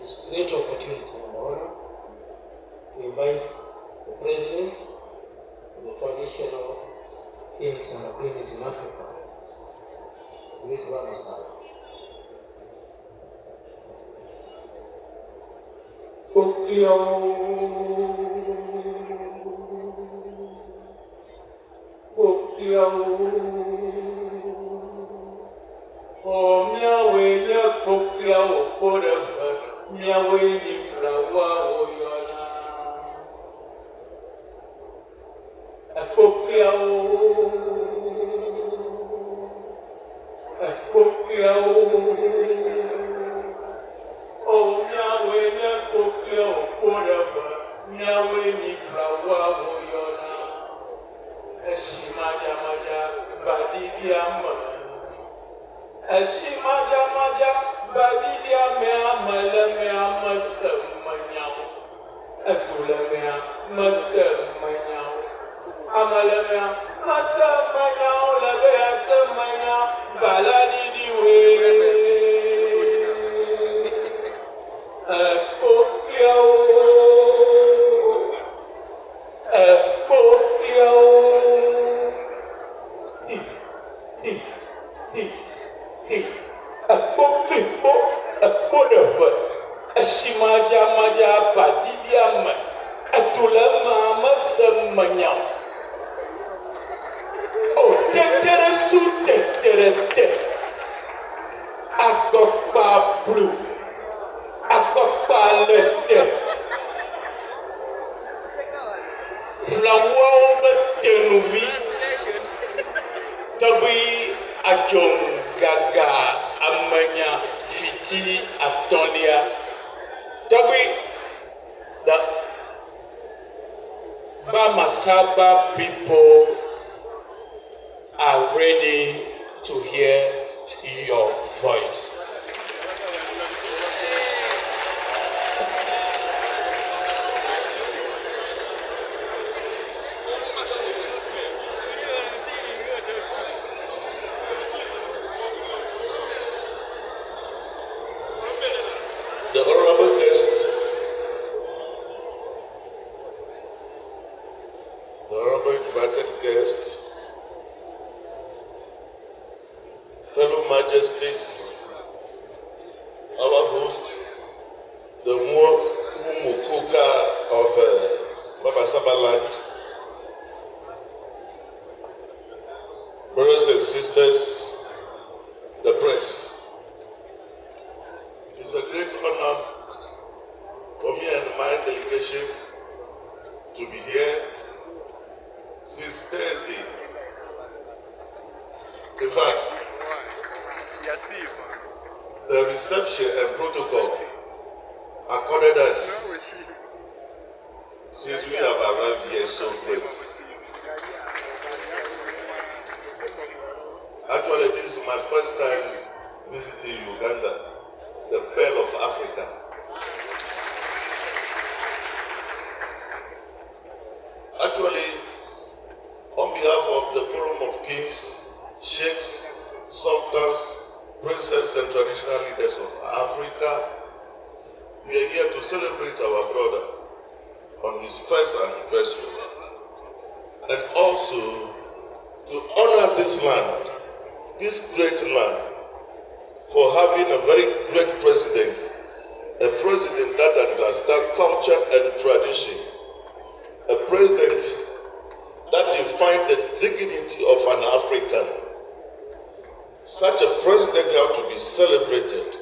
It's a great opportunity and honor to invite the President of the traditional kings and queens in Africa, the great one Asante. Oh, miawe ya kokya okoreba, miawe ni flawa oyona. Kokya oh, miawe ya kokya okoreba, miawe ni flawa oyona. Eshimaja badidiama. Eshimaja badidiame amaleme amasamanyao. Atuleme amasamanyao. Amaleme amasamanyao lebe asamanyao baladidiwe. Maja badidiama atulama masamanyao. Oh, tetere su tetere akokpa blue akokpa lete lawo betenuvi tabi ajong gaga amanya fiti atolia tabi the Bamasaba people are ready to hear your voice. The honorable guests, the honorable invited guests, fellow majesties, our host, the Umukuka of Bamasaba land, brothers and sisters, the press. It's a great honor for me and my delegation to be here since Thursday. In fact, the reception and protocol accorded us since we have arrived here so late. Actually, this is my first time visiting Uganda, the Pearl of Africa. Actually, on behalf of the Forum of Kings, Sheikhs, Sultans, Princes and traditional leaders of Africa, we are here to celebrate our brother on his first anniversary and also to honor this land, this great land, for having a very great president, a president that understands culture and tradition, a president that defines the dignity of an African. Such a president has to be celebrated.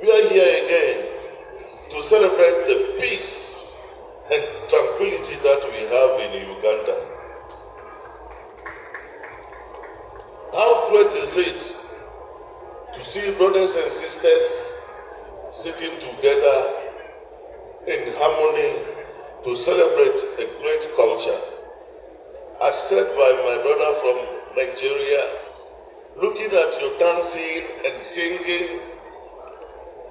We are here again to celebrate the peace and tranquility that we have in Uganda. How great is it to see brothers and sisters sitting together in harmony to celebrate a great culture? As said by my brother from Nigeria, looking at your dancing and singing,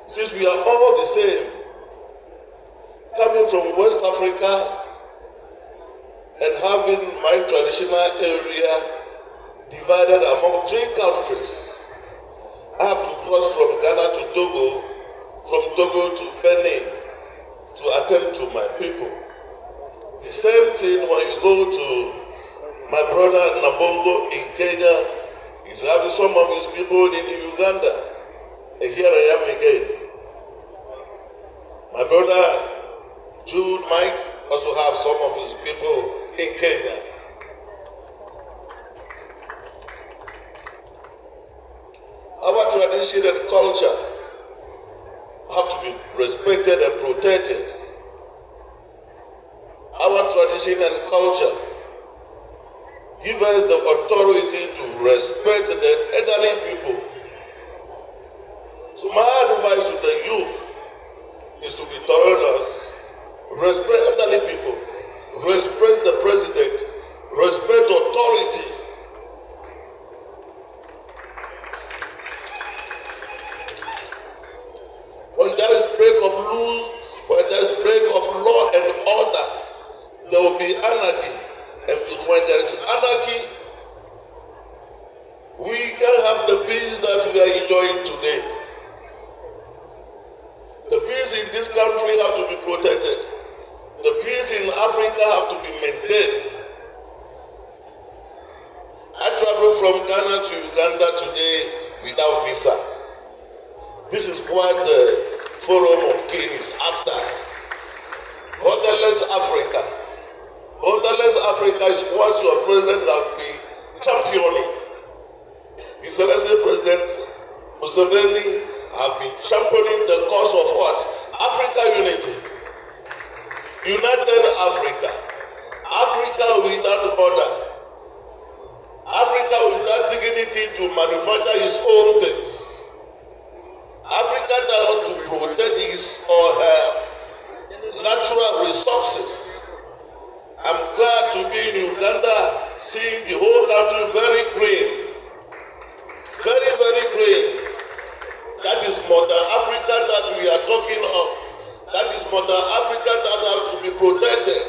since we are all the same, coming from West Africa and having my traditional area divided among 3 countries, cross from Ghana to Togo, from Togo to Benin to attend to my people. The same thing when you go to my brother Nabongo in Kenya, he's having some of his people in Uganda. And here I am again. My brother Jude Mike also have some of his people in Kenya. Our tradition and culture have to be respected and protected. Our tradition and culture give us the authority to respect the elderly people. So my advice to the youth is to be tolerant, respect elderly people, respect the president, respect authority. When there is break of rule, when there is break of law and order, there will be anarchy. And when there is anarchy, we can have the peace that we are enjoying today. The peace in this country have to be protected. The peace in Africa have to be maintained. I traveled from Ghana to Uganda today without visa. This is what the Forum of Kings is after. Borderless Africa. Borderless Africa is what your president has been championing. His Excellency President Museveni has been championing the cause of what? Africa unity. United Africa. Africa without border. Africa without dignity to manufacture his own things. Africa that ought to protect his or her natural resources. I'm glad to be in Uganda, seeing the whole country very green. Very, very green. That is Mother Africa that we are talking of. That is Mother Africa that has to be protected.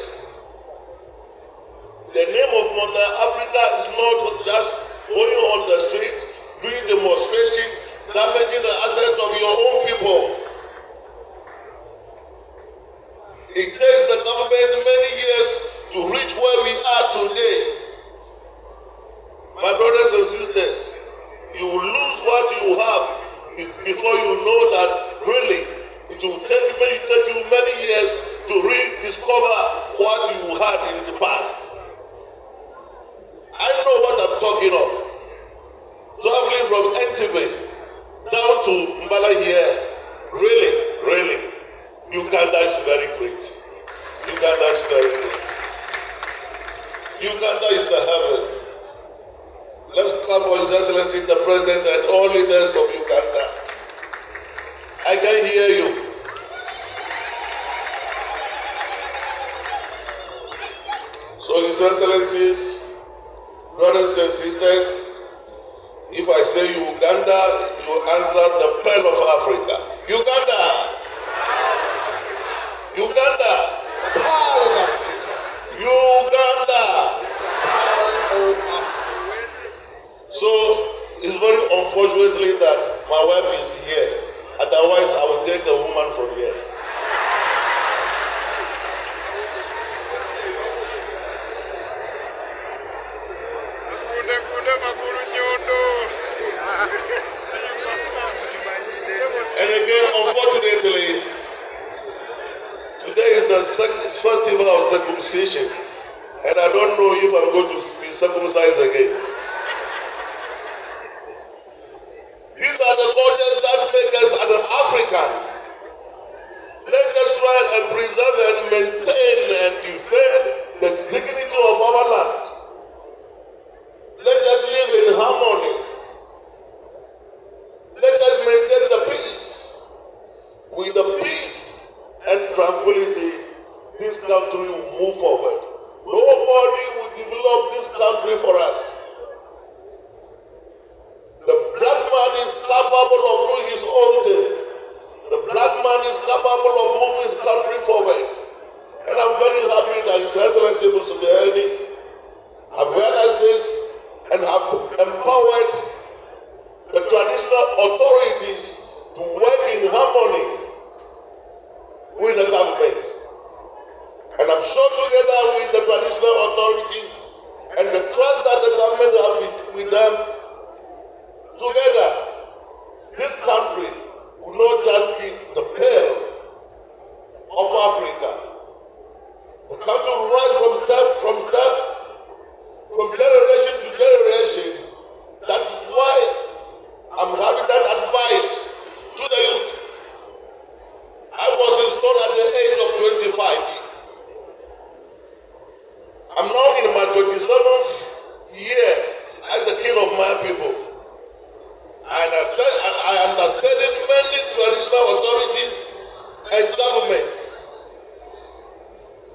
The name of Mother Africa is not just going on the streets, doing demonstration, damaging the assets of your own people. It takes the government many years to reach where we are today. My brothers and sisters, you will lose what you have before you know that really it will take you many years to rediscover what you had in the past. I know what I'm talking of. Traveling from Entebbe down to Imbalu here, really, Uganda is very great. Uganda is very great. Uganda is a heaven. Let's clap for His Excellency the President and all leaders of Uganda. I can hear you. So His Excellencies, brothers and sisters, if I say Uganda, you answer the Pearl of Africa. Uganda! Uganda! Uganda! So it's very unfortunately that my wife is here. Otherwise, I would take a woman from here. And again, unfortunately, today is the festival of circumcision, and I don't know if I'm going to be circumcised again. These are the cultures that make us an African. Let us try and preserve and maintain and defend the dignity of our land. Let us live in harmony. Let us maintain the peace. With the peace and tranquility, this country will move forward. Nobody will develop this country for us. The black man is capable of doing his own thing. The black man is capable of moving his country forward. And I'm very happy that His Excellency Museveni have realized this and have empowered the traditional traditional authorities to work in harmony with the government. And I'm sure together with the traditional authorities and the trust that the government has with them, together, this country will not just be the pearl of Africa. The country will rise from generation to generation. That is why I'm having that advice to the youth. I was installed at the age of 25. I'm now in my 27th year as the king of my people. And I understand many traditional authorities and governments.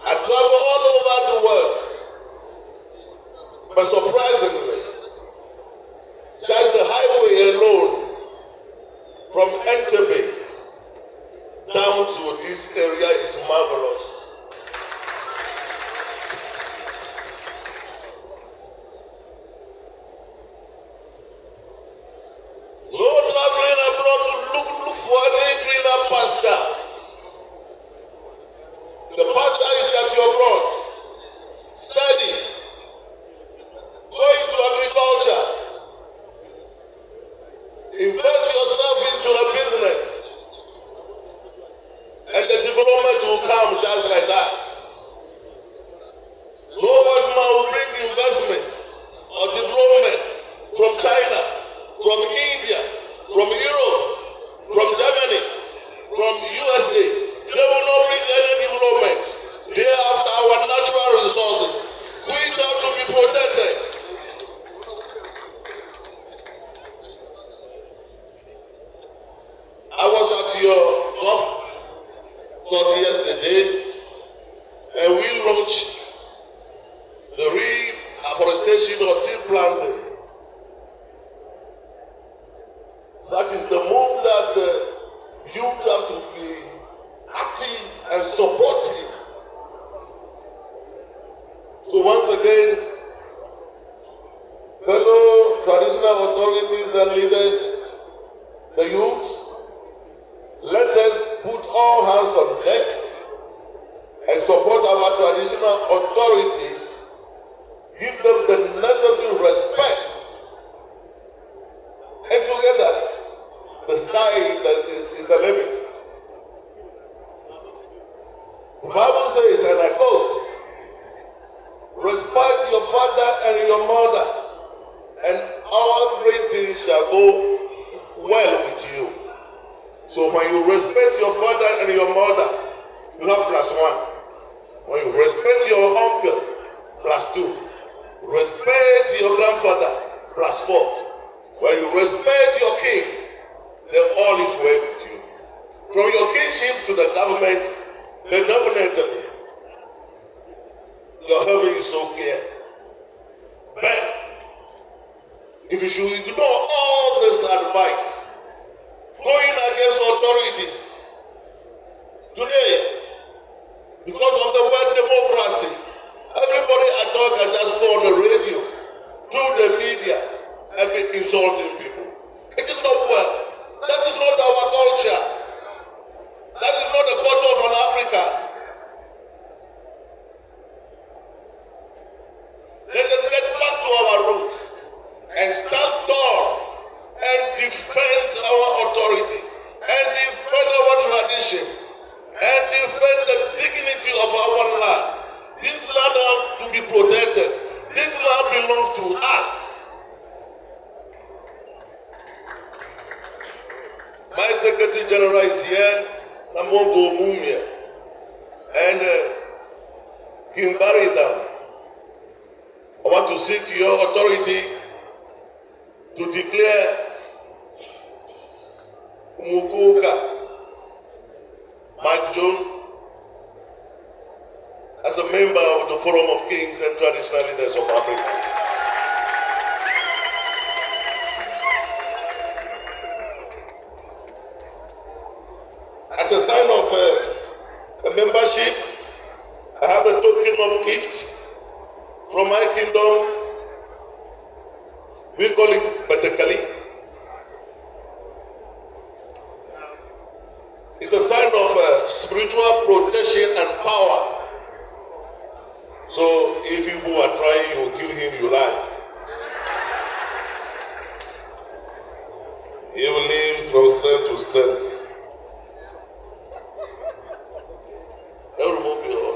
I travel all over the world. But surprisingly, just the highway alone from Entebbe down to this area is marvelous. No traveling abroad to look for any greener pasture. The pasture is at your front. Study. Go into agriculture. Invest yourself into the business. And the development will come just like that. No man will bring investment or development from China, from India, from Europe, from Germany, from USA. They will not bring any development. They are after our natural resources, which have to be protected. I was at your court yesterday, and we launched the reforestation or tree planting. That is the move that the youth have to be active and supportive. So once again, fellow traditional authorities and leaders, the youth, let us put all hands on deck and support our traditional authorities, give them the necessary respect, and together, the sky is the limit. The Bible says, and I quote, respect your father and your mother, and all great things shall go well with you. So when you respect your father and your mother, you have +1. When you respect your uncle, +2. Respect your grandfather, +4. When you respect your king, then all is well with you. From your kingship to the government, then definitely your heaven is so clear. But if you should ignore all this advice, going against authorities today, because of the word democracy, everybody I talk can just go on the radio, through the media, and be insulting people. It is not well. That is not our culture. That is not the culture of an African. Let us get back to our roots and stand tall and defend our authority and defend our tradition and defend the dignity of our land. This land has to be protected. This land belongs to us. My Secretary General is here, Namongo Mumia, and Imbalu. I want to seek your authority to declare Mukuka, Mike John, as a member of the Forum of Kings and Traditional Leaders of Africa. As a sign of a membership, I have a token of gift from my kingdom. We call it Batakali. spiritual protection and power. So if people are trying, you kill him, you lie. He will live from strength to strength. Don't remove your.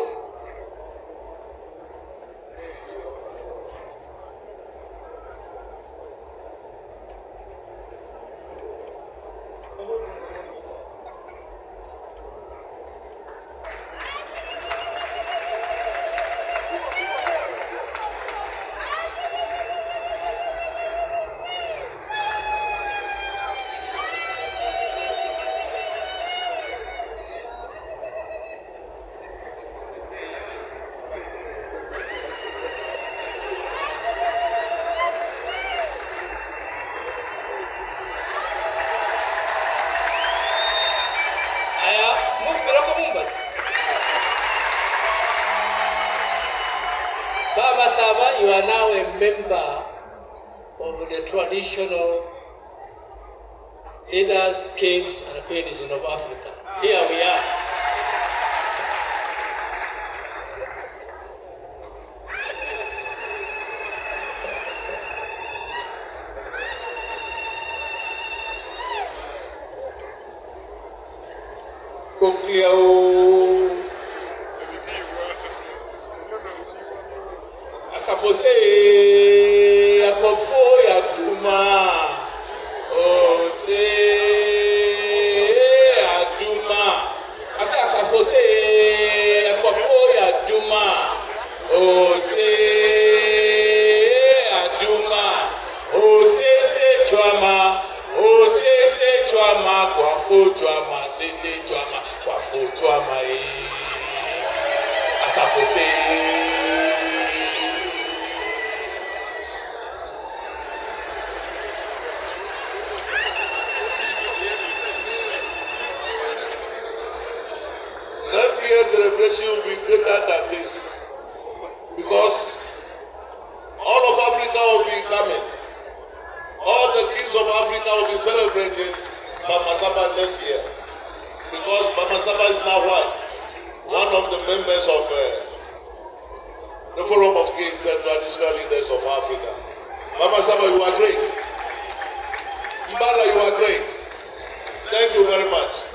Baba Saba, you are now a member of the traditional leaders, kings, and queens of Africa. Here we are. Asapose akofo yakuma ose aduma asapose akofo yakuma ose aduma ose se chwama kwa fo chwama se chwama kwa fo chwama asapose. Next year's celebration will be greater than this, because all of Africa will be coming. All the kings of Africa will be celebrating Bamasaba next year, because Bamasaba is now what? One of the members of the Forum of Kings and Traditional Leaders of Africa. Bamasaba, you are great. Imbalu, you are great. Thank you very much.